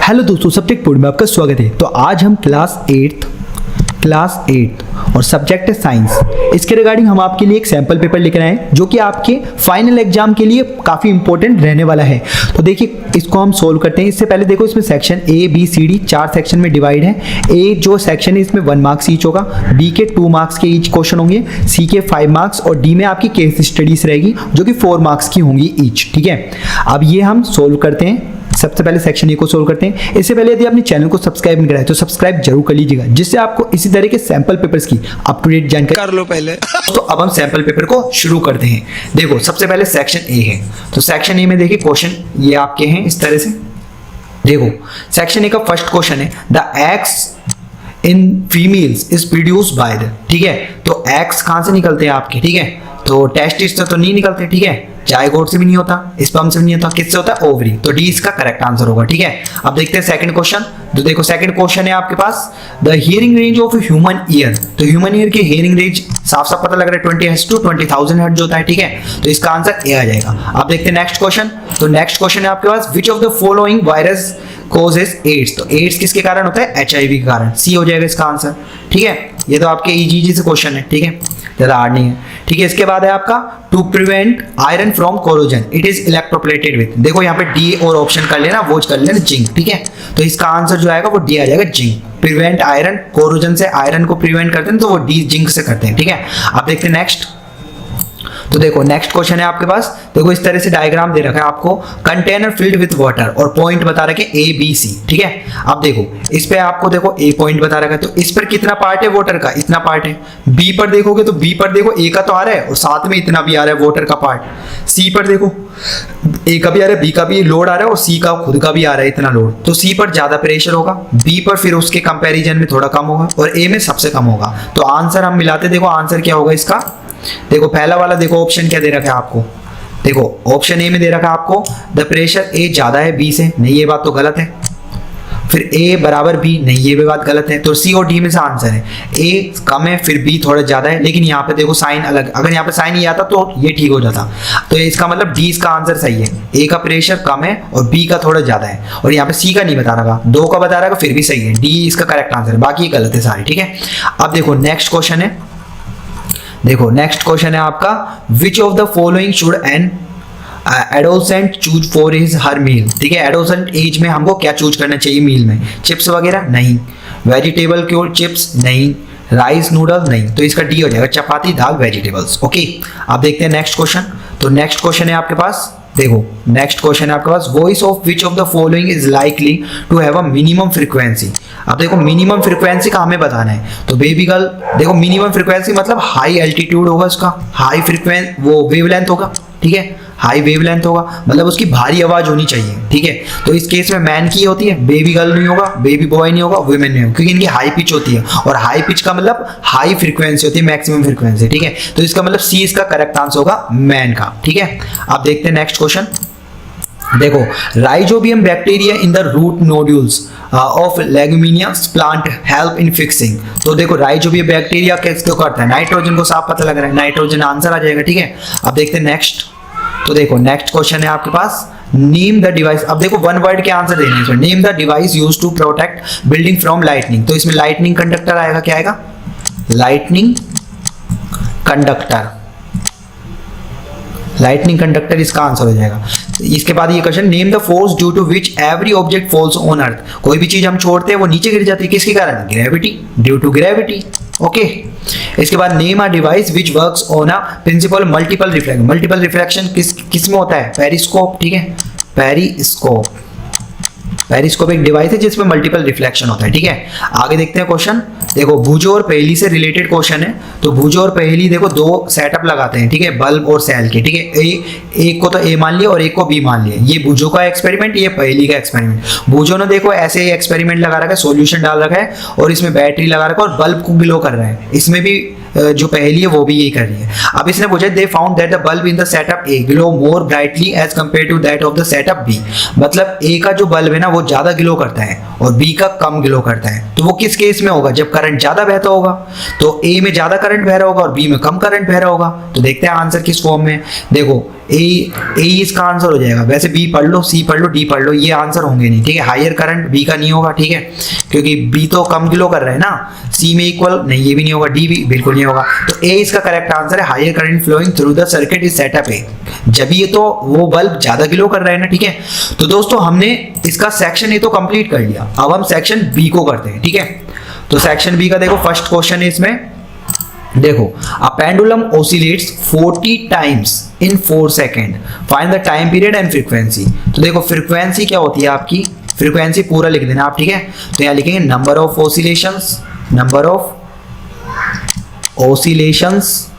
Hello दोस्तों, subject board में आपका स्वागत है। तो आज हम क्लास 8 और सब्जेक्ट है साइंस। इसके रिगार्डिंग हम आपके लिए एक सैंपल पेपर लिख रहे हैं जो कि आपके फाइनल एग्जाम के लिए काफ़ी इंपॉर्टेंट रहने वाला है। तो देखिए इसको हम सोल्व करते हैं। इससे पहले देखो इसमें section A B C D 4 section में डिवाइड है। ए जो सेक्शन है इसमें 1 मार्क्स ईच होगा, बी के 2 मार्क्स के ईच क्वेश्चन होंगे, सी के 5 मार्क्स और डी में आपकी केस स्टडीज रहेगी जो कि 4 मार्क्स की होंगी ईच। ठीक है, अब ये हम सोल्व करते हैं। सबसे पहले सेक्शन ए को सोल्व करते हैं। इससे पहले यदि आपने चैनल को सब्सक्राइब नहीं करा है तो सब्सक्राइब जरूर कर लीजिएगा, जिससे आपको इसी तरह के सैंपल पेपर्स की अप टू डेट जानकारी कर लो पहले। तो अब हम सैंपल पेपर को शुरू करते हैं। देखो सबसे पहले सेक्शन ए है, तो सेक्शन ए में देखिए क्वेश्चन ये आपके हैं इस तरह से। देखो सेक्शन ए का फर्स्ट क्वेश्चन है the x in females is produced by the, ठीक है। तो एक्स कहां से निकलते हैं आपके, ठीक है। तो टेस्टिस से तो नहीं निकलते, ठीक है। जायगोट से भी नहीं होता, स्पर्म से भी नहीं होता, किससे होता है, ओवरी। तो डी इसका करेक्ट आंसर होगा, ठीक है। अब देखते हैं सेकंड क्वेश्चन। तो देखो सेकंड क्वेश्चन है आपके पास the hearing range of human ear. तो ह्यूमन ईयर की हियरिंग रेंज साफ साफ पता लग रहा है 20 हर्ट्ज टू 20,000 हर्ट्ज होता है, ठीक है। तो इसका आंसर ए आ जाएगा। अब देखते हैं नेक्स्ट क्वेश्चन। तो नेक्स्ट क्वेश्चन है आपके पास which of the following virus causes AIDS. तो एड्स किसके कारण होता है, HIV के कारण। सी हो जाएगा इसका आंसर, ठीक है। ये तो आपके इजी से क्वेश्चन है, ठीक है, ज्यादा हार्ड नहीं है, ठीक है। इसके बाद है आपका to prevent iron from corrosion it is electroplated with. देखो यहाँ पे डी और ऑप्शन कर लेना, वो कर लेना जिंक, ठीक है। तो इसका आंसर जो आएगा वो डी आ जाएगा, जिंक। प्रिवेंट आयरन, कोरोजन से आयरन को प्रिवेंट करते हैं तो वो डी जिंक से करते हैं, ठीक है। अब देखते हैं नेक्स्ट। तो देखो नेक्स्ट क्वेश्चन है आपके पास। देखो इस तरह से डायग्राम दे रखा है आपको, कंटेनर फिल्ड विद वाटर और पॉइंट बता रखे ए बी सी, ठीक है। अब देखो इस पे आपको देखो ए पॉइंट बता रखा है, तो इस पर कितना पार्ट है वाटर का, इतना पार्ट है। बी पर देखोगे तो बी पर देखो ए का तो आ रहा है और साथ में इतना भी आ रहा है वाटर का पार्ट। सी पर देखो ए का भी आ रहा है, बी का भी लोड आ रहा है और सी का खुद का भी आ रहा है इतना लोड। तो सी पर ज्यादा प्रेशर होगा, बी पर फिर उसके कंपैरिजन में थोड़ा कम होगा और ए में सबसे कम होगा। तो आंसर हम मिलाते, देखो आंसर क्या होगा इसका। देखो पहला वाला देखो ऑप्शन क्या दे रखा है आपको। देखो ऑप्शन ए में दे रखा है आपको द प्रेशर ए ज्यादा है बी से, नहीं ये बात तो गलत है। फिर ए बराबर बी, नहीं ये भी बात गलत है। तो सी और डी में से आंसर है ए कम है फिर बी थोड़ा ज्यादा है, लेकिन यहाँ पे देखो साइन अलग, अगर यहाँ पे साइन ये आता तो ये ठीक हो जाता। तो इसका मतलब डी इसका आंसर सही है, ए का प्रेशर कम है और बी का थोड़ा ज्यादा है। और यहाँ पे सी का नहीं बता रहा, 2 का बता रहा फिर भी सही है, डी इसका करेक्ट आंसर है, बाकी ये गलत है सारे, ठीक है। अब देखो नेक्स्ट क्वेश्चन है। देखो नेक्स्ट क्वेश्चन है आपका which of the following should an adolescent choose for his her meal, ठीक है। एडोलसेंट एज में हमको क्या चूज करना चाहिए मील में, चिप्स वगैरह नहीं, वेजिटेबल क्योर चिप्स नहीं, राइस नूडल नहीं। तो इसका डी हो जाएगा चपाती दाल वेजिटेबल्स, ओके। अब देखते हैं नेक्स्ट क्वेश्चन। तो नेक्स्ट क्वेश्चन है आपके पास, देखो नेक्स्ट क्वेश्चन है आपके पास voice of which of the following is likely to have a minimum frequency. अब देखो मिनिमम फ्रीक्वेंसी का हमें बताना है। तो बेबी गर्ल देखो मिनिमम फ्रीक्वेंसी मतलब हाई एल्टीट्यूड होगा उसका, हाई फ्रीक्वेंसी वो वेवलेंथ होगा, ठीक है, हाई वेवलेंथ होगा, मतलब उसकी भारी आवाज होनी चाहिए, ठीक है। तो इस केस में मैन की होती है, बेबी गर्ल नहीं होगा, बेबी बॉय नहीं होगा, वुमेन नहीं होगा, क्योंकि इनकी हाई पिच होती है और हाई पिच का मतलब हाई फ्रीक्वेंसी होती है, मैक्सिमम फ्रीक्वेंसी, ठीक है। तो इसका मतलब सी इसका करेक्ट आंसर होगा मैन का, ठीक है। अब देखते हैं नेक्स्ट क्वेश्चन। देखो rhizobium bacteria in the root nodules of leguminous plant help in fixing. तो देखो राइजोबियम बैक्टीरिया किसको करता है, नाइट्रोजन को साफ पता लग रहा है, नाइट्रोजन आंसर आ जाएगा, ठीक है। अब देखते हैं नेक्स्ट। तो देखो नेक्स्ट क्वेश्चन है आपके पास नेम द डिवाइस। अब देखो 1 वर्ड के आंसर देने हैं। Name the device used to protect building from lightning. तो इसमें लाइटनिंग कंडक्टर आएगा, क्या आएगा, लाइटनिंग कंडक्टर, लाइटनिंग कंडक्टर इसका आंसर हो जाएगा। इसके बाद ये question name the force due to which every object falls on earth. कोई भी चीज हम छोड़ते हैं वो नीचे गिर जाती है, किसके कारण, gravity, due to gravity, okay. इसके बाद name a device which works on a principle multiple reflection. Multiple reflection किस में होता है, पेरिस्कोप, ठीक है, पेरिस्कोप। पेरिस्कोप एक डिवाइस है जिसमें मल्टीपल रिफ्लेक्शन होता है, ठीक है। आगे देखते हैं क्वेश्चन। देखो भुजो और पहेली से रिलेटेड क्वेश्चन है। तो भुजो और पहेली देखो 2 सेटअप लगाते हैं, ठीक है, बल्ब और सेल के, ठीक है। एक को तो ए मान लिया और एक को बी मान लिया। ये भुजो का एक्सपेरिमेंट, ये पहेली का एक्सपेरिमेंट। भुजो ने देखो ऐसे एक्सपेरिमेंट लगा रखा है, सॉल्यूशन डाल रखा है और इसमें बैटरी लगा रखा है और बल्ब को ग्लो कर रहा है। इसमें भी जो पहेली है वो भी यही कर रही है। अब इसने पूछा they found that the bulb in the setup A glow more brightly as compare to that of the setup B. मतलब ए का जो बल्ब है ना वो ज्यादा ग्लो करता है और बी का कम ग्लो करता है। तो वो किस केस में होगा, जब करंट ज्यादा बहता होगा। तो ए में ज्यादा करंट बह रहा होगा और बी में कम करंट बह रहा होगा। तो देखते हैं आंसर किस फॉर्म में। देखो ए इसका आंसर हो जाएगा। वैसे बी पढ़ लो, सी पढ़ लो, डी पढ़ लो, ये आंसर होंगे नहीं, ठीक है। हायर करंट बी का नहीं होगा, ठीक है, क्योंकि बी तो कम किलो कर रहे हैं ना, सी में इक्वल नहीं, ये भी नहीं होगा, डी भी बिल्कुल नहीं होगा। तो ए इसका करेक्ट आंसर है। Higher current flowing through the circuit is set up ए, जब ये तो वो बल्ब ज्यादा किलो कर रहे हैं ना, ठीक है। तो दोस्तों हमने इसका सेक्शन ए तो कंप्लीट कर लिया, अब हम सेक्शन बी को करते हैं, ठीक है। तो सेक्शन बी का देखो फर्स्ट क्वेश्चन है इसमें, देखो a pendulum oscillates 40 times in 4 second, find the time period and frequency. तो देखो फ्रीक्वेंसी क्या होती है आपकी, फ्रीक्वेंसी पूरा लिख देना आप, ठीक है। तो यहाँ लिखेंगे number of oscillations, number of oscillations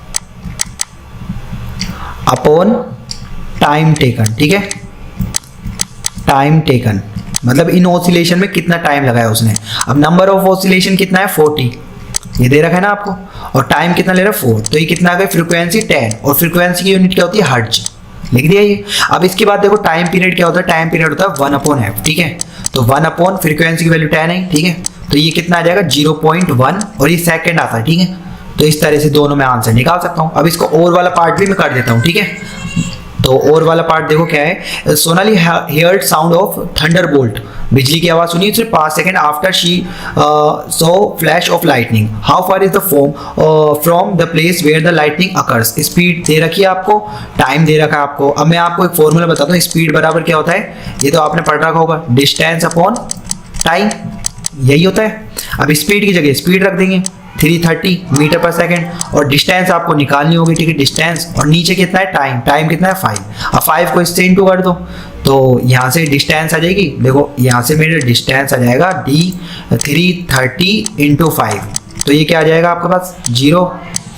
upon time taken, ठीक है। टाइम टेकन मतलब इन ऑसिलेशन में कितना टाइम लगाया उसने। अब नंबर ऑफ ऑसिलेशन कितना है 40, ये दे रखा है ना आपको, और टाइम कितना ले रहा है 4, तो ये कितना आ गया फ्रीक्वेंसी 10, और फ्रीक्वेंसी की यूनिट क्या होती है हर्ट्ज, लिख दिया ये। अब इसके बाद देखो टाइम पीरियड क्या होता है, टाइम पीरियड होता है 1/f, ठीक है। तो 1/ फ्रीक्वेंसी की वैल्यू 10 है, ठीक है। तो ये कितना आ जाएगा 0.1, और ये सेकंड आता है, ठीक है। तो इस तरह से दोनों में आंसर निकाल सकता हूँ। अब इसको और वाला पार्ट भी मैं कर देता हूँ, ठीक है। तो और वाला पार्ट देखो क्या है, Sonali heard sound of thunderbolt, बिजली की आवाज सुनी उसने 5 second after she saw flash of lightning, how far is the foam from the place where the lightning occurs. Speed दे रखी है आपको, टाइम दे रखा है आपको। अब मैं आपको एक फॉर्मूला बताता हूँ, स्पीड बराबर क्या होता है, ये तो आपने पढ़ रखा होगा, डिस्टेंस अपॉन टाइम, यही होता है। अब स्पीड की जगह स्पीड रख देंगे 330 मीटर पर सेकंड, और डिस्टेंस आपको निकालनी होगी, ठीक है, डिस्टेंस, और नीचे कितना है टाइम, टाइम कितना है 5। अब 5 को इससे इंटू कर दो, तो यहाँ से डिस्टेंस आ जाएगी, देखो यहाँ से मेरे डिस्टेंस आ जाएगा d 330 इंटू 5, तो ये क्या आ जाएगा आपके पास 0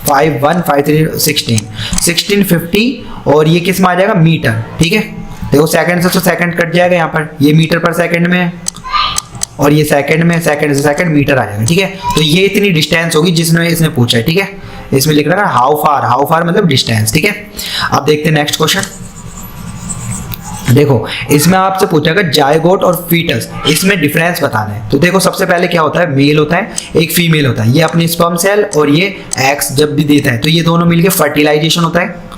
5 1 5 3 1650, और ये किस में आ जाएगा मीटर, ठीक है। देखो सेकंड से तो सेकंड कट जाएगा यहाँ पर, ये मीटर पर सेकंड में है, और ये सेकंड में, सेकंड से सेकंड मीटर आ जाएगा, ठीक है। तो ये इतनी डिस्टेंस होगी जिसने इसने पूछा है, ठीक है। इसमें लिख रहा है हाउ फार मतलब डिस्टेंस, ठीक है। अब देखते हैं नेक्स्ट क्वेश्चन। देखो इसमें आपसे पूछेगा जायगोट और फीटस, इसमें डिफरेंस बताना है। तो देखो सबसे पहले क्या होता है, मेल होता है, एक फीमेल होता है, ये अपनी स्पर्म सेल और ये एग्स जब भी देता है तो ये दोनों मिलके फर्टिलाइजेशन होता है।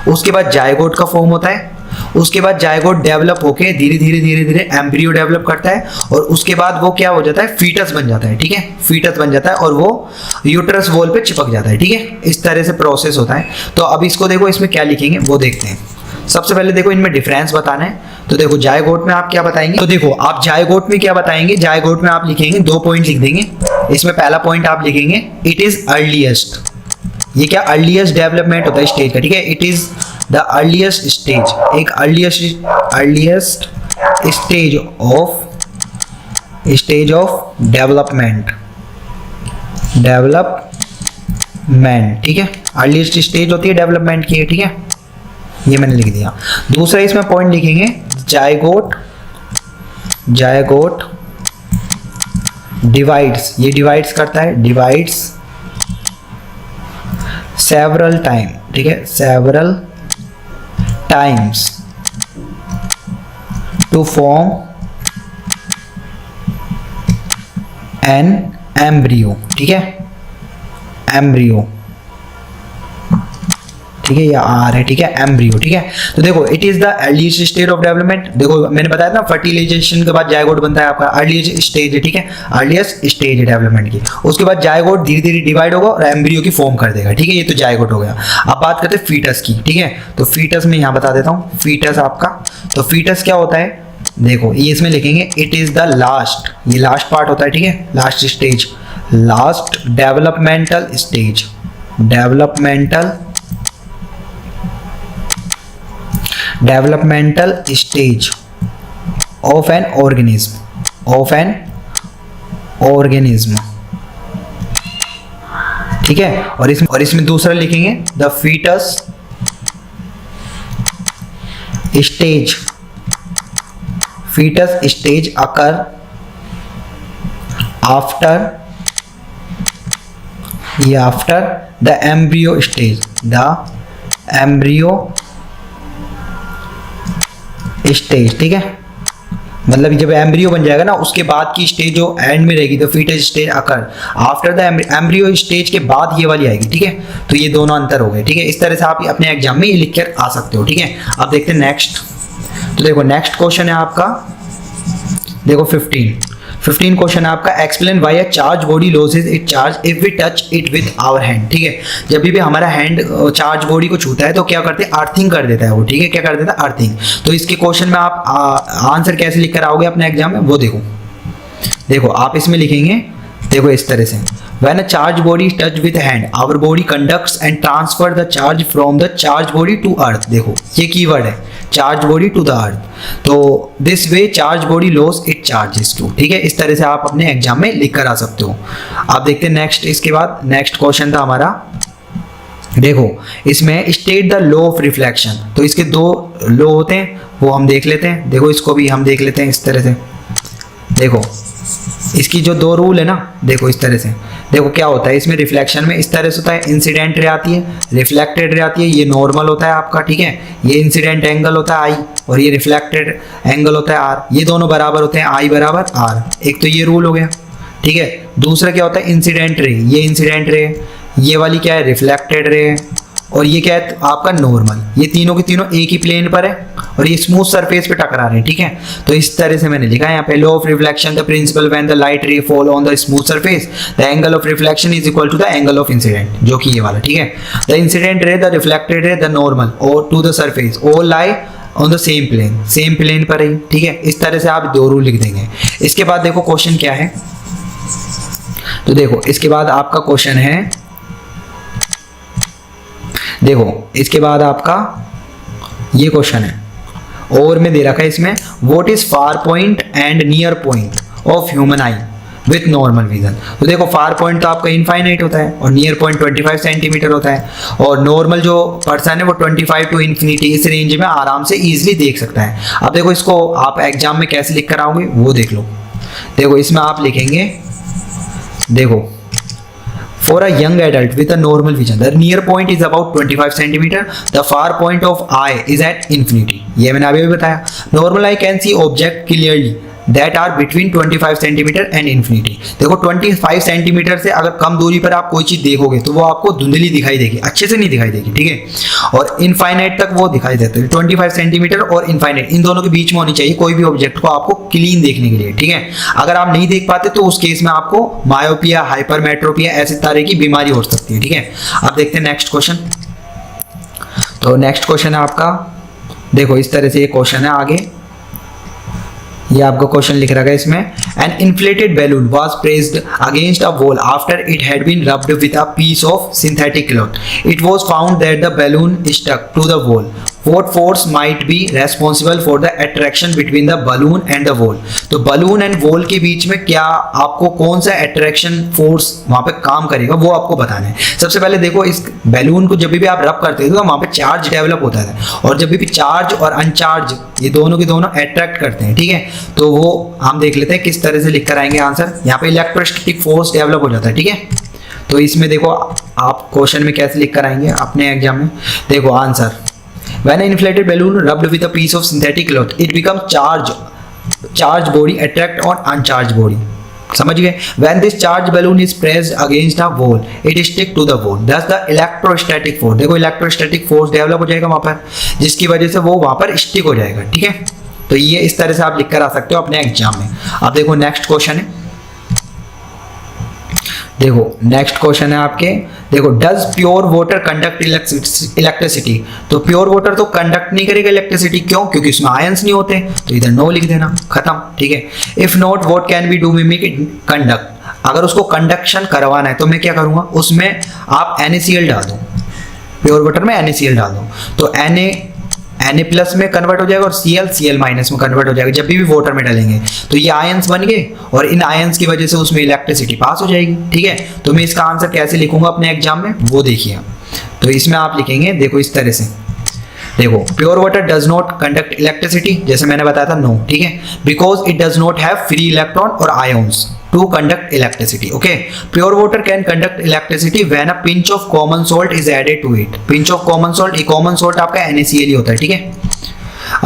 उसके बाद जायगोट का फॉर्म होता है, उसके बाद जायगोट डेवलप होके धीरे धीरे एम्ब्रियो डेवलप करता है, और उसके बाद वो क्या हो जाता है फीटस बन जाता है, ठीक है। फीटस बन जाता है और वो यूट्रस वॉल पे चिपक जाता है, ठीक है। इस तरह से प्रोसेस होता है। तो अब इसको देखो इसमें क्या लिखेंगे वो देखते हैं। सबसे पहले देखो इनमें डिफरेंस बताना है। तो देखो जायगोट में आप क्या बताएंगे, तो देखो आप जायगोट में क्या बताएंगे, जायगोट में आप लिखेंगे 2 पॉइंट लिख देंगे। इसमें पहला पॉइंट आप लिखेंगे इट इज अर्लीस्ट, ये क्या अर्लीस्ट डेवलपमेंट होता है स्टेज का, ठीक है। It is the earliest stage, एक अर्लीस्ट स्टेज ऑफ डेवलपमेंट, ठीक है। अर्लीस्ट स्टेज होती है डेवलपमेंट की, ठीक है, ये मैंने लिख दिया। दूसरा इसमें पॉइंट लिखेंगे जायगोट डिवाइड्स, ये डिवाइड्स करता है, डिवाइड्स सेवरल टाइम, ठीक है, several times to form an embryo, ठीक है, एम्ब्रियो, ठीक है, ये आर है, ठीक है, एम्ब्रियो, ठीक है। तो देखो it is the earliest stage of development, देखो मैंने बताया था फर्टिलाइजेशन के बाद जायगोट बनता है आपका, अर्लीस्ट स्टेज है, ठीक है, अर्लीस्ट स्टेज है डेवलपमेंट की। उसके बाद जायगोट धीरे धीरे डिवाइड होगा और एम्ब्रियो की फॉर्म कर देगा, ठीक है, ये तो जायगोट हो गया। अब बात करते हैं फीटस की, ठीक है। तो फीटस में यहाँ बता देता हूँ फीटस आपका, तो फीटस क्या होता है, देखो ये इसमें लिखेंगे इट इज द लास्ट, ये लास्ट पार्ट होता है, ठीक है, last stage, last developmental stage, developmental stage of an organism, ठीक है। और इसमें दूसरा लिखेंगे the foetus stage occur after the embryo stage, ठीक है। मतलब जब एम्ब्रियो बन जाएगा ना उसके बाद की स्टेज जो एंड में रहेगी, तो foetus stage occur after the embryo stage के बाद ये वाली आएगी, ठीक है। तो ये दोनों अंतर हो गए, ठीक है। इस तरह से आप अपने एग्जाम में ये लिख कर आ सकते हो, ठीक है। अब देखते हैं नेक्स्ट। तो देखो नेक्स्ट क्वेश्चन है आपका, देखो 15 क्वेश्चन है आपका, explain why a charge body loses it charge if we touch it with our hand, ठीक है। जब भी हमारा हैंड चार्ज बॉडी को छूता है तो क्या करते हैं, अर्थिंग कर देता है वो, ठीक है। क्या कर देता है, अर्थिंग। तो इसके क्वेश्चन में आप आंसर कैसे लिख कर आओगे अपने एग्जाम में, वो देखो आप इसमें लिखेंगे, देखो इस तरह से, when a charged body is touched with hand our body conducts and transfer the charge from the charged body to earth। देखो ये कीवर्ड है, charged body to the earth। तो this way charged body lose its charges too, ठीक है। इस तरह से आप अपने एग्जाम में लिख कर आ सकते हो। आप देखते हैं नेक्स्ट, इसके बाद नेक्स्ट क्वेश्चन था हमारा, देखो इसमें state the law of reflection. तो इसके दो लॉ होते हैं, वो हम देख लेते हैं। देखो इसको भी हम देख लेते हैं इस तरह से। देखो इसकी जो दो रूल है ना, देखो इस तरह से, देखो क्या होता है इसमें रिफ्लेक्शन में इस तरह से होता है, इंसिडेंट रे आती है, रिफ्लेक्टेड रे आती है, ये नॉर्मल होता है आपका, ठीक है। ये इंसिडेंट एंगल होता है आई और ये रिफ्लेक्टेड एंगल होता है आर, ये दोनों बराबर होते हैं, आई बराबर आर। एक तो ये रूल हो गया, ठीक है। दूसरा क्या होता है, इंसिडेंट रे, ये इंसिडेंट रे, ये वाली क्या है, रिफ्लेक्टेड रे, और ये क्या है आपका नॉर्मल। ये तीनों के तीनों एक ही प्लेन पर है और ये स्मूथ सरफेस पे टकरा रहे हैं, ठीक है। तो इस तरह से मैंने लिखा है यहाँ पे, law of reflection the principle when the light ray fall on the smooth surface the angle of reflection is equal to the angle of incidence, जो कि ये वाला, ठीक है। The incident ray, the reflected ray, the normal और to the surface all lie on the same plane पर है, ठीक है। इस तरह से आप दो रूल लिख देंगे। इसके बाद देखो क्वेश्चन क्या है, तो देखो इसके बाद आपका क्वेश्चन है, देखो इसके बाद आपका ये क्वेश्चन है और में दे रखा है इसमें, what is far point and near point of human I with normal vision. तो देखो फार पॉइंट तो आपका इनफाइनाइट होता है और नियर पॉइंट 25 सेंटीमीटर होता है, और नॉर्मल जो पर्सन है वो 25 टू इन्फिनिटी इस रेंज में आराम से इजीली देख सकता है। अब देखो इसको आप एग्जाम में कैसे लिख कर आओगे वो देख लो। देखो इसमें आप लिखेंगे, देखो for a young adult with a normal vision the near point is about 25 centimeter, the far point of eye is at infinity। ये मैंने अभी भी बताया। normal eye can see object clearly that are between 25 centimetre and infinity. देखो 25 centimetre से अगर कम दूरी पर आप कोई चीज देखोगे तो वो आपको धुंधली दिखाई देगी, अच्छे से नहीं दिखाई देगी, ठीक है। और इनफाइनाइट तक वो दिखाई देते हैं। 25 सेंटीमीटर और इनफाइनाइट इन दोनों के बीच में होनी चाहिए कोई भी ऑब्जेक्ट को आपको क्लीन देखने के लिए, ठीक है। अगर आप नहीं देख पाते तो उस केस में आपको मायोपिया, हाइपरमेट्रोपिया ऐसे तरह की बीमारी हो सकती है, ठीक है। अब देखते हैं नेक्स्ट क्वेश्चन। तो नेक्स्ट क्वेश्चन है आपका, देखो इस तरह से ये क्वेश्चन है आगे, ये आपका क्वेश्चन लिख रखा है इसमें, an inflated balloon was pressed against a wall after it had been rubbed with a piece of synthetic cloth, it was found that the balloon stuck to the wall, what force might be responsible for the attraction between the balloon and the wall। तो balloon and wall के बीच में क्या आपको कौन सा attraction force वहां पे काम करेगा वो आपको बताना है। सबसे पहले देखो इस बैलून को जब भी आप रब करते हो तो वहां पे चार्ज डेवलप होता है, और जब भी चार्ज और अनचार्ज ये दोनों के दोनों अट्रैक्ट करते हैं, ठीक है। तो वो हम देख लेते हैं किस तरह से लिख कर आएंगे आंसर। यहाँ पे इलेक्ट्रोस्टैटिक फोर्स डेवलप हो जाता है, ठीक है। तो इसमें देखो आप क्वेश्चन में कैसे लिख कर आएंगे अपने एग्जाम में, देखो answer, when an inflated balloon rubbed with a piece of synthetic cloth it becomes charged body attract on uncharged body, समझ गए। when this charged balloon is pressed against a wall it stick to the wall, thus the electrostatic force, देखो electrostatic force develop हो जाएगा वहां पर, जिसकी वजह से वो वहां पर स्टिक हो जाएगा, ठीक है। तो ये इस तरह से आप लिख कर आ सकते हो अपने एग्जाम में। अब देखो नेक्स्ट क्वेश्चन है, देखो नेक्स्ट क्वेश्चन है आपके, देखो does pure water conduct electricity. तो प्योर वाटर तो कंडक्ट नहीं करेगा इलेक्ट्रिसिटी, क्यों? क्योंकि उसमें आयंस नहीं होते, तो इधर नो लिख देना, खत्म, ठीक है। If not what can be do mimic it conduct, अगर उसको कंडक्शन करवाना है तो मैं क्या करूंगा, उसमें आप NaCl डाल दो, प्योर वाटर में NaCl डाल दो, तो Na प्लस में कन्वर्ट हो जाएगा और Cl माइनस में कन्वर्ट हो जाएगा जब भी वाटर में डालेंगे। तो ये आयंस बन गए और इन आयंस की वजह से उसमें इलेक्ट्रिसिटी पास हो जाएगी, ठीक है। तो मैं इसका आंसर कैसे लिखूंगा अपने एग्जाम में वो देखिए। तो इसमें आप लिखेंगे, देखो इस तरह से, देखो pure water does not conduct electricity, जैसे मैंने बताया था नो, ठीक है, because it does not have free electron और ions to conduct electricity, okay। pure water can conduct electricity when a pinch of common salt is added to it। pinch of common salt, ये common salt आपका NaCl ही होता है, ठीक है।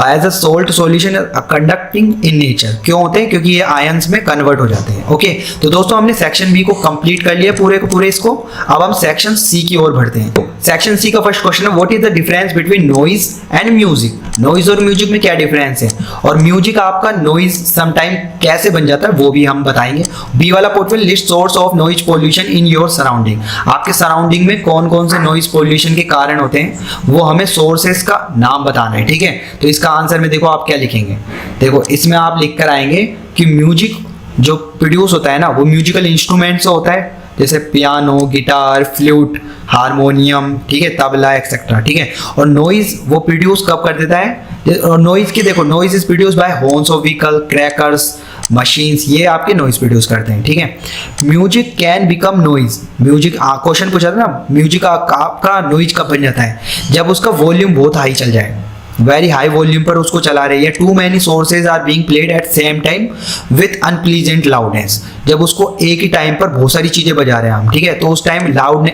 As a salt solution conducting in nature. क्यों होते हैं? क्योंकि ये आयंस में कन्वर्ट हो जाते हैं। ओके, तो दोस्तों हमने सेक्शन बी को कंप्लीट कर लिया पूरे को पूरे इसको। अब हम सेक्शन सी की ओर बढ़ते हैं। सेक्शन सी का फर्स्ट क्वेश्चन है, what is the difference between noise and music. Noise और म्यूजिक में क्या डिफरेंस है, और म्यूजिक आपका नॉइज समटाइम कैसे बन जाता है वो भी हम बताएंगे। बी वाला पोर्टफोल, list source of noise pollution in your surrounding. आपके सराउंडिंग में कौन कौन से नॉइज पोल्यूशन के कारण होते हैं वो हमें सोर्सेस का नाम बताना है। ठीक है, तो इसका आंसर में देखो आप क्या लिखेंगे। देखो इसमें आप लिख कर आएंगे कि म्यूजिक जो प्रोड्यूस होता है ना वो म्यूजिकल इंस्ट्रूमेंट से होता है, जैसे पियानो, गिटार, फ्लूट, हारमोनियम, ठीक है, तबला एक्सेट्रा। ठीक है, और नॉइज वो प्रोड्यूस कब कर देता है, और नॉइज की देखो, noise is produce by horns of vehicle, crackers, machines, ये आपके नॉइज प्रोड्यूस करते हैं। ठीक है, music can become noise. Music question पूछा था ना, म्यूजिक आपका नॉइज कब बन जाता है, जब उसका वॉल्यूम बहुत हाई चल जाए, वेरी हाई वॉल्यूम पर उसको चला रहे हैं, too many sources are being played at same time with unpleasant loudness. जब उसको एक ही टाइम पर बहुत सारी चीजें बजा रहे हैं हम, ठीक है, तो उस टाइम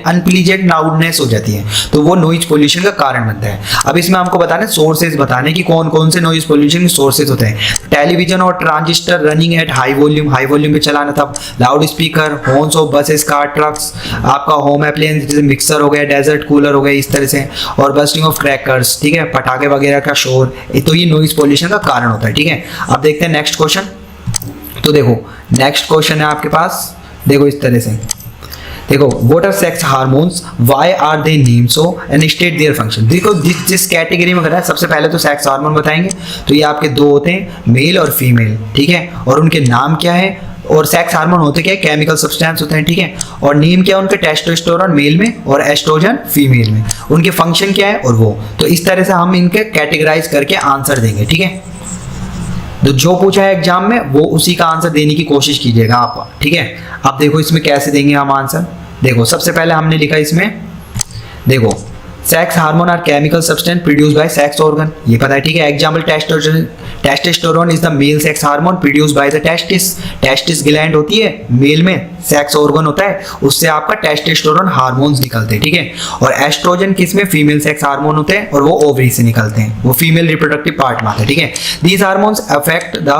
अनप्लीजेंट लाउडनेस हो जाती है, तो वो नॉइज पोल्यूशन का कारण बनता है। अब इसमें हमको बताना है सोर्सेज, बताने कि कौन कौन से नॉइज पोल्यूशन के सोर्सेज होते हैं। टेलीविजन और transistor running at high volume पे चलाना था, loud speaker, horns of buses, car, trucks, आपका होम अप्लायंस जैसे मिक्सर हो गया, डेजर्ट कूलर हो गया, इस तरह से, और बस्टिंग ऑफ क्रैकर्स, ठीक है, पटाखे वगैरह का शोर, तो ये नॉइज पोल्यूशन का कारण होता है। ठीक है, अब देखते हैं नेक्स्ट क्वेश्चन। तो देखो नेक्स्ट क्वेश्चन है आपके पास, देखो इस तरह से, देखो what are sex hormones, why are they named so and state their function. देखो जिस कैटेगरी में है, सबसे पहले तो सेक्स हार्मोन बताएंगे, तो ये आपके दो होते हैं, मेल और फीमेल। ठीक है, और उनके नाम क्या है, और सेक्स हार्मोन होते क्या है, केमिकल सब्सटेंस होते हैं। ठीक है, और नेम क्या है उनके, टेस्टोस्टेरोन मेल में और एस्ट्रोजन फीमेल में, उनके फंक्शन क्या है और वो, तो इस तरह से हम इनके कैटेगराइज करके आंसर देंगे। ठीक है, तो जो पूछा है एग्जाम में वो उसी का आंसर देने की कोशिश कीजिएगा आप। ठीक है, अब देखो इसमें कैसे देंगे हम आंसर। देखो सबसे पहले हमने लिखा इसमें, देखो sex hormone are chemical substance produce by sex organ, ये पता है। ठीक है, example testosterone is the male sex hormone produce by the testis gland होती है मेल में, सेक्स ऑर्गन होता है, उससे आपका टेस्टोस्टेरोन हार्मोन्स निकलते हैं। ठीक है, और एस्ट्रोजन किस में, फीमेल सेक्स हार्मोन होते हैं, और वो ओवरी से निकलते हैं, वो फीमेल रिप्रोडक्टिव पार्ट में आते हैं। ठीक है, these hormones affect the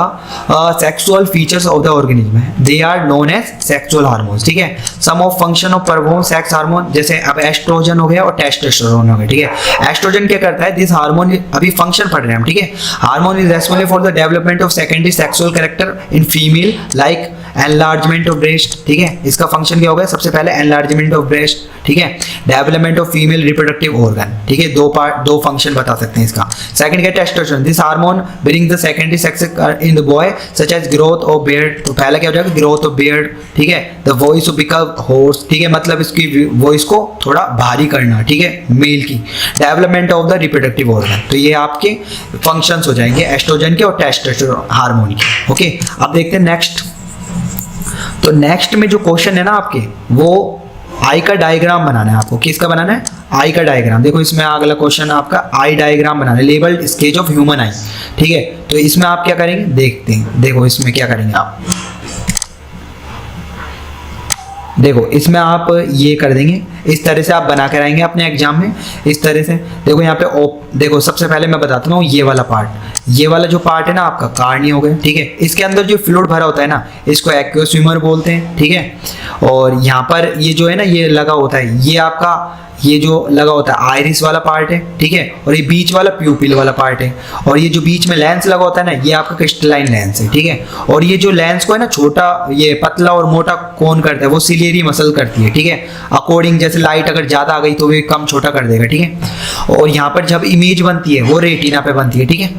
sexual features of the organism, they are known as sexual hormones. ठीक है, some of function of perform sex hormone, जैसे अब एस्ट्रोजन हो गया और टेस्टोस्टेरोन हो गया। ठीक है, एस्ट्रोजन क्या करता है, दिस हार्मोन, अभी फंक्शन पढ़ रहे हैं हम। ठीक है, hormone is responsible for the development of secondary sexual character in female like enlargement of breast. ठीक है, इसका फंक्शन क्या होगा, सबसे पहले एनलार्जमेंट ऑफ ब्रेस्ट, ठीक है, development of female reproductive organ. ठीक है, दो फंक्शन बता सकते हैं इसका। सेकंड क्या, testosterone, this hormone bring the secondary sex in the boy such as growth of beard, तो पहला क्या हो जाएगा, ग्रोथ ऑफ बियर्ड। ठीक है, the voice of become hoarse, ठीक है, मतलब इसकी वॉइस को थोड़ा भारी करना। ठीक है, मेल की, development of the reproductive organ, तो ये आपके फंक्शंस हो जाएंगे एस्ट्रोजन के और टेस्टोस्टेरोन हार्मोन के। ओके, अब देखते हैं नेक्स्ट। तो नेक्स्ट में जो क्वेश्चन है ना आपके, वो आई का डायग्राम बनाना है आपको। किसका बनाना है, आई का डायग्राम। देखो इसमें अगला क्वेश्चन आपका आई डायग्राम बनाना है, लेबल्ड स्केच ऑफ ह्यूमन आई। ठीक है, तो इसमें आप क्या करेंगे, देखते हैं। देखो इसमें क्या करेंगे आप, देखो इसमें आप ये कर देंगे, इस तरह से आप बना कर आएंगे अपने एग्जाम में, इस तरह से। देखो यहाँ पे देखो सबसे पहले मैं बताता हूँ, ये वाला पार्ट, ये वाला जो पार्ट है ना आपका कार्नी हो गया। ठीक है, इसके अंदर जो फ्लूइड भरा होता है ना, इसको एक्वस ह्यूमर बोलते हैं। ठीक है, और यहाँ पर ये जो है ना, ये लगा होता है, ये आपका ये जो लगा होता है आइरिस वाला पार्ट है। ठीक है, और ये बीच वाला प्यूपिल वाला पार्ट है, और ये जो बीच में लेंस लगा होता है ना, ये आपका क्रिस्टलाइन लेंस है। ठीक है, और ये जो लेंस को है ना छोटा, ये पतला और मोटा कौन करता है, वो सिलियरी मसल करती है। ठीक है, अकॉर्डिंग जैसे लाइट अगर ज्यादा आ गई तो वे कम छोटा कर देगा। ठीक है, और यहाँ पर जब इमेज बनती है वो रेटिना पे बनती है। ठीक है,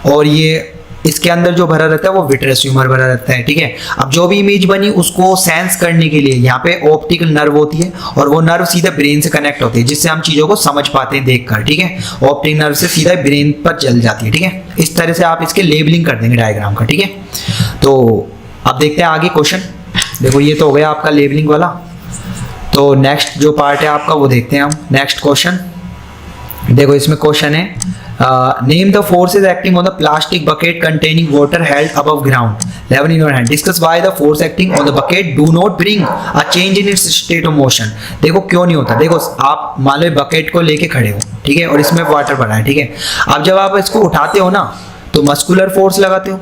और ये इसके अंदर जो भरा रहता है वो विट्रस ह्यूमर भरा रहता है। ठीक है, अब जो भी इमेज बनी उसको सेंस करने के लिए यहाँ पे ऑप्टिकल नर्व होती है, और वो नर्व सीधा ब्रेन से कनेक्ट होती है, जिससे हम चीजों को समझ पाते हैं देखकर। ठीक है, ऑप्टिक नर्व से सीधा ब्रेन पर चल जाती है। ठीक है, इस तरह से आप इसके लेबलिंग कर देंगे डायग्राम का। ठीक है, तो अब देखते हैं आगे क्वेश्चन। देखो ये तो हो गया आपका लेबलिंग वाला, तो नेक्स्ट जो पार्ट है आपका वो देखते हैं हम। नेक्स्ट क्वेश्चन, देखो इसमें क्वेश्चन है name the forces acting on the plastic bucket containing water held above ground level in your hand, discuss why the force acting on the bucket do not bring a change in its state of motion. देखो क्यों नहीं होता, देखो आप मान लो bucket को लेके खड़े हो, ठीक है, और इसमें वाटर भरा है, ठीक है। अब जब आप इसको उठाते हो ना तो मस्कुलर फोर्स लगाते हो,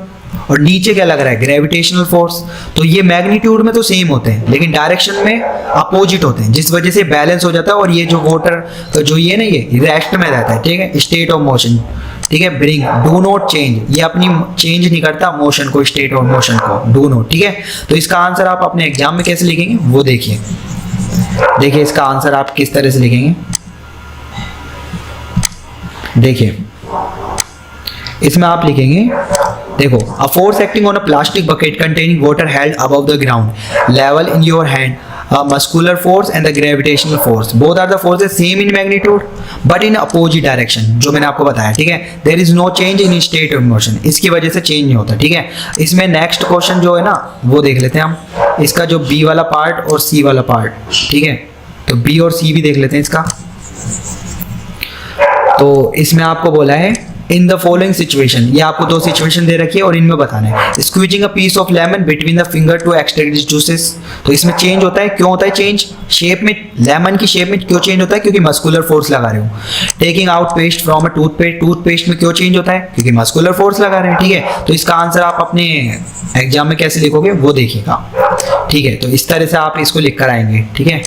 और नीचे क्या लग रहा है, ग्रेविटेशनल फोर्स। तो ये मैग्नीट्यूड में तो सेम होते हैं लेकिन डायरेक्शन में अपोजिट होते हैं, जिस वजह से बैलेंस हो जाता है। और ये जो वाटर जो ये ना ये रेस्ट में रहता है, ठीक है, स्टेट ऑफ मोशन, ठीक है। ब्रिंग, डू नॉट चेंज, ये अपनी चेंज नहीं करता मोशन को, स्टेट ऑफ मोशन को, डू नॉट, ठीक है। तो इसका आंसर आप अपने एग्जाम में कैसे लिखेंगे वो देखिए, देखिए इसका आंसर आप किस तरह से लिखेंगे। देखिए इसमें आप लिखेंगे, देखो, a force acting on a plastic bucket containing water held above the ground level in your hand, muscular force and the gravitational force, both are the forces same in magnitude but in opposite direction, जो मैंने आपको बताया, ठीक है। there is no change in state of motion, इसकी वजह से change नहीं होता, ठीक है। इसमें नेक्स्ट क्वेश्चन जो है ना वो देख लेते हैं हम, इसका जो बी वाला पार्ट और सी वाला पार्ट, ठीक है। तो बी और सी भी देख लेते हैं इसका। तो इसमें आपको बोला है इन द फॉलोइंग सिचुएशन, ये आपको दो सिचुएशन दे रखी है और इनमें बताना है। Squeezing a piece of lemon between the finger to extract its juices, तो इसमें चेंज होता है, क्यों होता है चेंज, शेप में, लेमन की शेप में क्यों चेंज होता है, क्योंकि मस्कुलर फोर्स लगा रहे हो। Taking out paste from a toothpaste, toothpaste में क्यों चेंज होता है, क्योंकि मस्कुलर फोर्स लगा रहे हैं, ठीक है। तो इसका आंसर आप अपने एग्जाम में कैसे लिखोगे वो देखिएगा, ठीक है। तो इस तरह से आप इसको लिख कर आएंगे, ठीक है।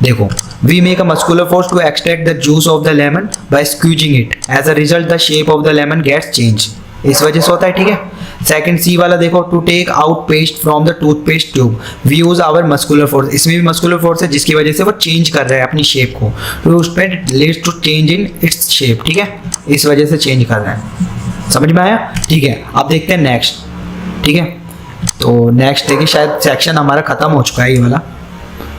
देखो, we make a muscular force to extract the juice of the lemon by squeezing it. As a result, the shape of the lemon gets changed. इस वजह से होता है, ठीक है। सेकंड सी वाला देखो, to take out paste from the toothpaste tube, we use our muscular force. इसमें भी muscular force है जिसकी वजह से वो चेंज कर रहा है अपनी शेप को, तो उसमें leads to change in its shape, ठीक है। इस वजह से चेंज कर रहा है, समझ में आया, ठीक है। अब देखते हैं नेक्स्ट, ठीक है। तो नेक्स्ट देखिए, शायद सेक्शन हमारा खत्म हो चुका है ये वाला,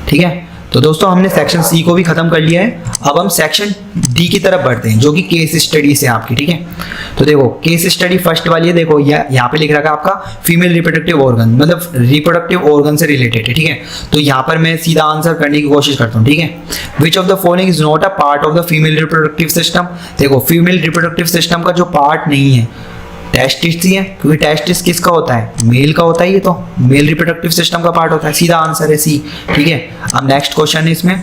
ठीक है। तो दोस्तों हमने सेक्शन सी को भी खत्म कर लिया है, अब हम सेक्शन डी की तरफ बढ़ते हैं जो कि केस स्टडी से आपकी, ठीक है। तो देखो केस स्टडी फर्स्ट वाली है, देखो यहाँ पे लिख रखा है आपका फीमेल रिप्रोडक्टिव ऑर्गन, मतलब रिप्रोडक्टिव ऑर्गन से रिलेटेड है, ठीक है। तो यहाँ पर मैं सीधा आंसर करने की कोशिश करता हूँ, ठीक है। विच of the following is not a part of the female reproductive system, देखो फीमेल रिप्रोडक्टिव सिस्टम का जो पार्ट नहीं है टेस्टिस ही है, क्योंकि टेस्टिस किसका होता है, मेल का होता है, ये तो मेल रिप्रोडक्टिव सिस्टम का पार्ट होता है, सीधा आंसर है सी, ठीक है। अब नेक्स्ट क्वेश्चन है इसमें,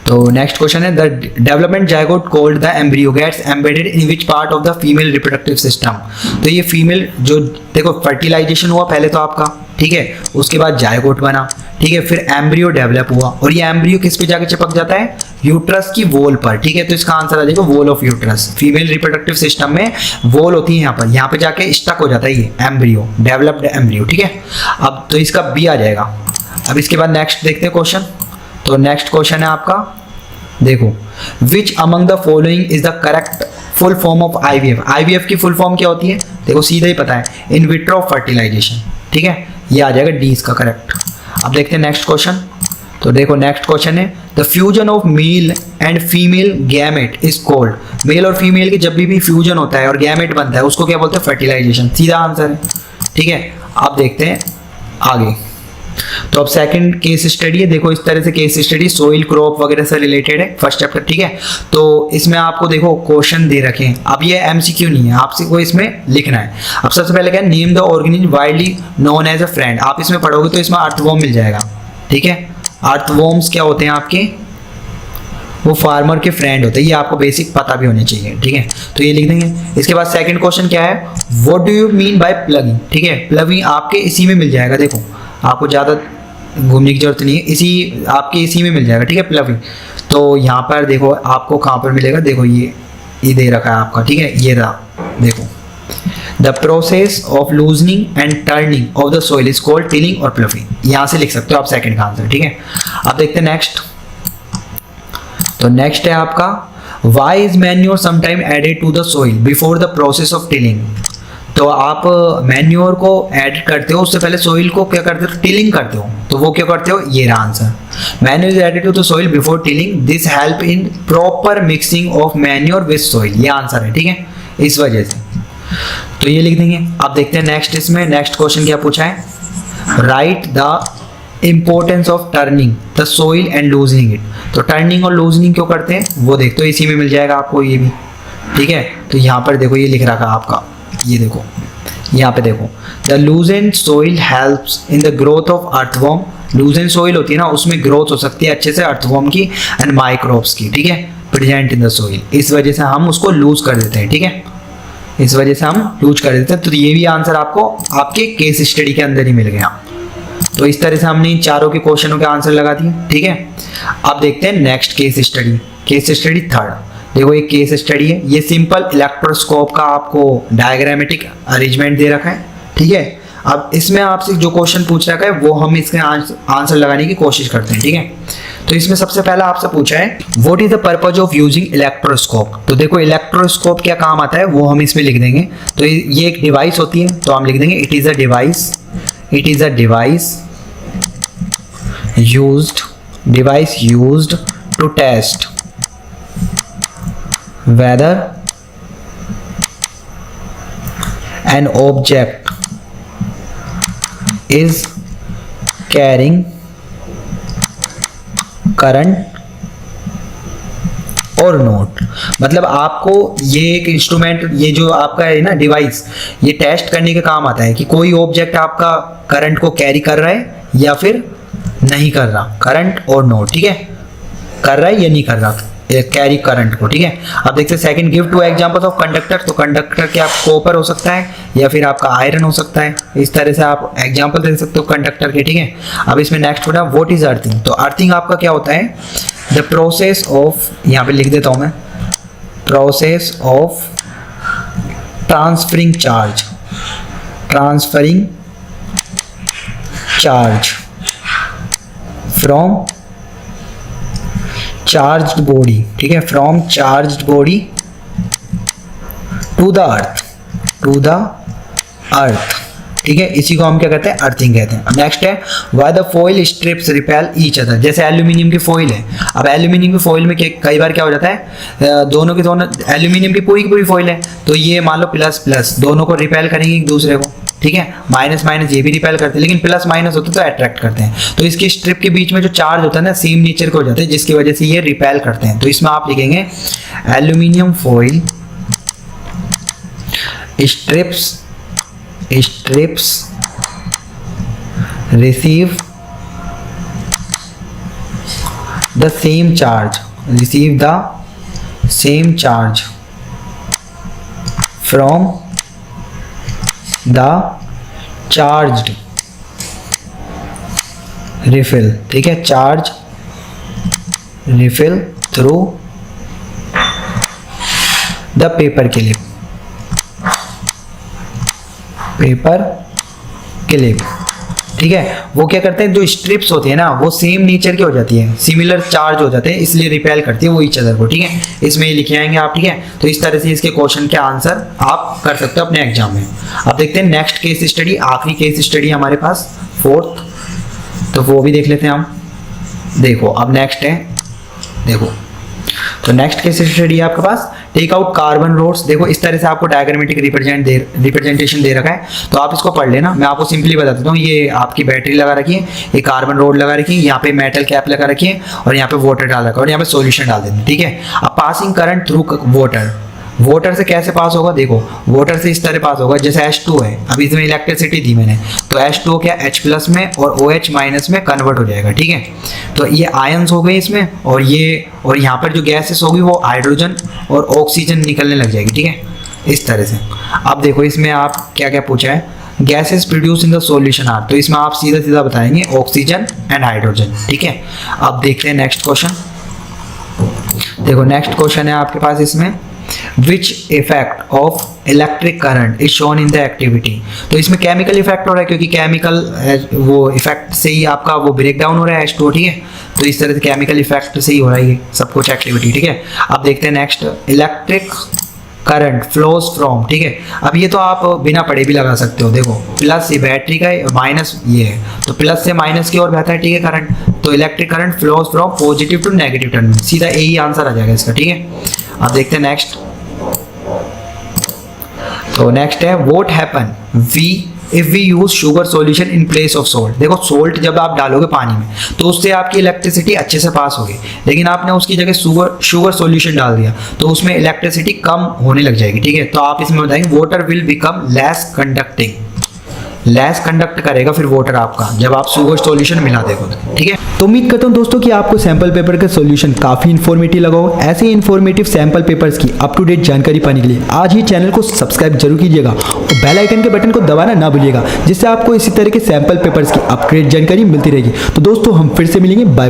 तो नेक्स्ट क्वेश्चन है the development zygote called the embryo gets embedded in which part of the female reproductive system. तो ये फीमेल जो, देखो फर्टिलाइजेशन हुआ पहले तो आपका, ठीक है, उसके बाद जायगोट बना, ठीक है, फिर एम्ब्रियो डेवलप हुआ, और ये एम्ब्रियो किस पे जाके चिपक जाता है, यूट्रस की वॉल पर, ठीक है। तो इसका आंसर आ जाएगा wall of uterus. Female reproductive system में वॉल होती है यहाँ पे जाके स्टक हो जाता है ये एम्ब्रियो, डेवलप्ड एम्ब्रियो, ठीक है। अब तो इसका बी आ जाएगा। अब इसके बाद नेक्स्ट देखते हैं क्वेश्चन, तो नेक्स्ट क्वेश्चन है आपका, देखो which among the following is the correct full form of IVF. IVF की फुल फॉर्म क्या होती है, देखो सीधा ही पता है, इन विट्रो फर्टिलाइजेशन, ठीक है। ये आ जाएगा डी इसका करेक्ट। अब देखते हैं नेक्स्ट क्वेश्चन, तो देखो नेक्स्ट क्वेश्चन है the fusion of male and female gamete is called, male और फीमेल के जब भी फ्यूजन होता है और गैमेट बनता है उसको क्या बोलते हैं, फर्टिलाइजेशन, सीधा आंसर है, ठीक है। अब देखते हैं आगे, तो अब सेकंड केस स्टडी है, देखो इस तरह से केस स्टडी सोइल क्रॉप वगैरह से रिलेटेड है फर्स्ट चैप्टर, ठीक है। तो इसमें आपको देखो क्वेश्चन दे रखे हैं, अब ये एमसीक्यू नहीं है, आपसे को इसमें लिखना है। अब सबसे पहले क्या है, name the organism widely known as a friend, आप इसमें पढ़ोगे तो इसमें अर्थवॉर्म मिल जाएगा, ठीक है। अर्थवॉर्म्स क्या होते हैं आपके, वो फार्मर के फ्रेंड होते हैं, ये आपको बेसिक पता भी होने चाहिए, ठीक है। तो ये लिख देंगे। इसके बाद सेकंड क्वेश्चन क्या है, what do you mean by plugging, ठीक है। प्लगिंग आपके इसी में मिल जाएगा, देखो आपको ज़्यादा घूमने की जरूरत नहीं है, इसी आपके इसी में मिल जाएगा, ठीक है, प्लगिंग। तो यहाँ पर देखो आपको कहाँ पर मिलेगा, देखो ये दे रखा है आपका, ठीक है, ये रहा, देखो the process of loosening and turning of the soil is called tilling और प्लफिंग, यहाँ से लिख सकते हो आप सेकंड का आंसर, ठीक है। अब देखते हैं नेक्स्ट, तो नेक्स्ट है आपका why is manure sometime added to the soil before the process of tilling. तो आप मैन्योर को ऐड करते हो उससे पहले सोइल को क्या करते हो, टिलिंग करते हो, तो वो क्या करते हो, ये रहा answer, manure is added to the soil before tilling, this help in proper mixing of manure with soil, ये आंसर है, ठीक है, इस वजह से। तो ये लिख देंगे। अब देखते हैं नेक्स्ट, इसमें नेक्स्ट क्वेश्चन क्या पूछा है, right the importance of turning the soil and loosening it. तो टर्निंग और लूजनिंग क्यों करते हैं वो देखते हो, इसी में मिल जाएगा आपको ये भी, ठीक है। तो यहाँ पर देखो ये लिख रखा है आपका, ये देखो यहाँ पे देखो, the loosened soil helps in the growth of earthworm. Loosened soil होती है ना, उसमें ग्रोथ हो सकती है अच्छे से अर्थवॉर्म की एंड माइक्रोब्स की, ठीक है, प्रेजेंट इन द सोइल। इस वजह से हम उसको लूज कर देते हैं, ठीक है, इस वजह से हम लूज कर देते हैं। तो ये भी आंसर आपको आपके केस स्टडी के अंदर ही मिल गया। तो इस तरह से हमने इन चारों के क्वेश्चनों के आंसर लगा दिए, ठीक है। अब देखते हैं next case study, case study third. देखो एक केस स्टडी है, ये सिंपल इलेक्ट्रोस्कोप का आपको डायग्रामेटिक अरेंजमेंट दे रखा है, ठीक है। अब इसमें आपसे जो क्वेश्चन पूछ रखा है वो हम इसके आंसर लगाने की कोशिश करते हैं, ठीक है। तो इसमें सबसे पहला आपसे पूछा है what is the purpose of using electroscope. तो देखो इलेक्ट्रोस्कोप क्या काम आता है वो हम इसमें लिख देंगे। तो ये एक डिवाइस होती है, तो हम लिख देंगे it is a device, it is a device used to test whether an object is carrying current or not। मतलब आपको ये एक इंस्ट्रूमेंट, ये जो आपका है ना डिवाइस, ये टेस्ट करने के काम आता है कि कोई ऑब्जेक्ट आपका करंट को कैरी कर रहा है या फिर नहीं कर रहा, करंट और नॉट, ठीक है, कर रहा है या नहीं कर रहा कैरी करंट को, ठीक है। अब देखते हैं second, give to examples of conductor. तो कंडक्टर क्या कॉपर हो सकता है या फिर आपका आयरन हो सकता है, इस तरह से आप एग्जांपल दे सकते हो कंडक्टर के, ठीक है। अब इसमें नेक्स्ट होता है व्हाट इज अर्थिंग। तो अर्थिंग आपका क्या होता है, द प्रोसेस ऑफ, यहाँ पे लिख देता हूं मैं, process of transferring charge from charged body, ठीक है, from charged body to the earth, ठीक है। इसी को हम क्या कहते हैं, अर्थिंग कहते हैं। नेक्स्ट है why the foil strips repel each other. जैसे एल्यूमिनियम की फॉइल है, अब एल्यूमिनियम की फॉइल में कई बार क्या हो जाता है, दोनों की दोनों एल्यूमिनियम की पूरी फॉइल है, तो ये मान लो प्लस प्लस दोनों को रिपेल करेंगे एक दूसरे को, ठीक है। माइनस माइनस ये भी रिपेल करते हैं, लेकिन प्लस माइनस होते तो अट्रैक्ट करते हैं। तो इसकी स्ट्रिप के बीच में जो चार्ज होता है ना, सेम नेचर के हो जाते हैं, जिसकी वजह से ये रिपेल करते हैं। तो इसमें आप लिखेंगे aluminium foil strips receive the same charge from the charged refill, ठीक है, charge refill through the paper clip, ठीक है। वो क्या करते हैं, जो स्ट्रिप्स होती है ना वो सेम नेचर की हो जाती है, सिमिलर चार्ज हो जाते हैं, इसलिए रिपेल करती है वो ईच अदर को, ठीक है। इसमें ये लिखे आएंगे आप, ठीक है। तो इस तरह से इसके क्वेश्चन के आंसर आप कर सकते हो अपने एग्जाम में। अब देखते हैं नेक्स्ट केस स्टडी, आखिरी केस स्टडी हमारे पास फोर्थ, तो वो भी देख लेते हैं हम। देखो अब नेक्स्ट है, देखो तो नेक्स्ट केस स्टडी है आपके पास, टेक आउट कार्बन रोड्स। देखो इस तरह से आपको डायग्रामेटिक रिप्रेजेंटेशन दे रखा है, तो आप इसको पढ़ लेना। मैं आपको सिंपली बता देता हूँ, ये आपकी बैटरी लगा रखी है, ये कार्बन रोड लगा रखी है, यहाँ पे मेटल कैप लगा रखी है और यहाँ पे वाटर डाल रखा है और यहाँ पे सॉल्यूशन डाल देते हैं, ठीक है। अब पासिंग करंट थ्रू वाटर से कैसे पास होगा, देखो वाटर से इस तरह पास होगा जैसे H2 है, अभी इसमें इलेक्ट्रिसिटी दी मैंने, तो H2 क्या H+ में और OH- में कन्वर्ट हो जाएगा, ठीक है। तो ये आयंस हो गए इसमें, और यहाँ पर जो गैसेस होगी वो हाइड्रोजन और ऑक्सीजन निकलने लग जाएगी, ठीक है, इस तरह से। अब देखो इसमें आप क्या क्या पूछा है, gases produce in the solution are, तो इसमें आप सीधा सीधा बताएंगे ऑक्सीजन एंड हाइड्रोजन, ठीक है। अब देखते हैं नेक्स्ट क्वेश्चन। देखो नेक्स्ट क्वेश्चन है आपके पास इसमें, which effect of electric current is shown in the activity। तो इसमें केमिकल इफेक्ट हो रहा है, क्योंकि केमिकल वो इफेक्ट से ही आपका वो ब्रेक डाउन हो रहा है H2, ठीक है। तो इस तरह से केमिकल इफेक्ट से ही हो रहा है ये सब कुछ एक्टिविटी, ठीक है। अब देखते हैं next, electric current flows from, ठीक है। अब ये तो आप बिना पढ़े भी लगा सकते हो, देखो प्लस ये बैटरी का है, माइनस ये है, तो प्लस से माइनस की ओर बहता है, ठीक है, करंट। तो electric current flows from positive to negative terminal, सीधा यही आंसर आ जाएगा इसका, ठीक है। अब देखते हैं नेक्स्ट, तो नेक्स्ट है what happen we if we use sugar solution in place of salt. देखो सॉल्ट जब आप डालोगे पानी में तो उससे आपकी इलेक्ट्रिसिटी अच्छे से पास होगी, लेकिन आपने उसकी जगह शुगर सॉल्यूशन डाल दिया तो उसमें इलेक्ट्रिसिटी कम होने लग जाएगी। ठीक है, तो आप इसमें बताएंगे water will become less conducting, less conduct करेगा फिर वाटर आपका जब आप शुगर सॉल्यूशन मिला देगा। ठीक है, तो उम्मीद करता हूं दोस्तों कि आपको सैंपल पेपर का सॉल्यूशन काफी इन्फॉर्मेटिव लगा हो। ऐसे ही इन्फॉर्मेटिव सैंपल पेपर्स की अप टू डेट जानकारी पाने के लिए आज ही चैनल को सब्सक्राइब जरूर कीजिएगा और बेल आइकन के बटन को दबाना ना भूलिएगा, जिससे आपको इसी तरह के सैंपल पेपर्स की अपग्रेड जानकारी मिलती रहेगी। तो दोस्तों हम फिर से मिलेंगे, बाय।